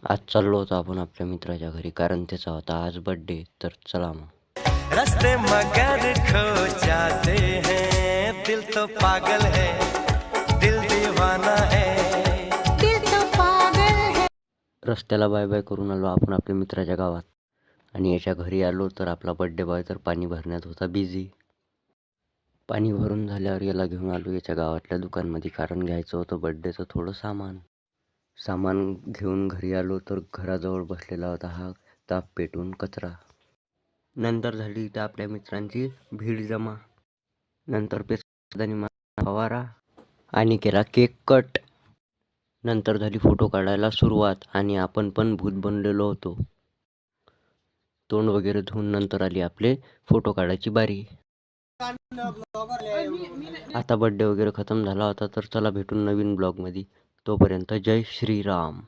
आज चाललो होतो आपण आपल्या मित्राच्या घरी, कारण त्याचा होता आज बर्थडे. तर चला मग. रास्ते मगर खो जाते हैं, दिल तो पागल है, दिल दीवाना है, दिल तो पागल है. रस्त्याला बाय बाय करून आलो आपण आपल्या मित्राच्या गावात, आणि याच्या घरी आलो तर आपला बर्थडे बॉय तर पाणी भरण्यात होता बिझी. पाणी भरून झाल्यावर याला घेऊन आलो याच्या गावातल्या दुकानमध्ये, कारण घ्यायचं होतं बर्थडेचं थोडं सामान घेऊन घरी आलो तर घराजवळ बसलेला होता हा ताप पेटवून कचरा. नंतर झाली इथं आपल्या मित्रांची भीड जमा. नंतर पेस्टदानी फवारा आणि केला केक कट. नंतर झाली फोटो काढायला सुरुवात, आणि आपण पण भूत बनलेलो होतो. तोंड वगैरे धुवून नंतर आली आपले फोटो काढायची बारी. आता बर्थडे वगैरे खतम झाला होता, तर चला भेटून नवीन ब्लॉगमध्ये. तोपर्यंत जय श्रीराम.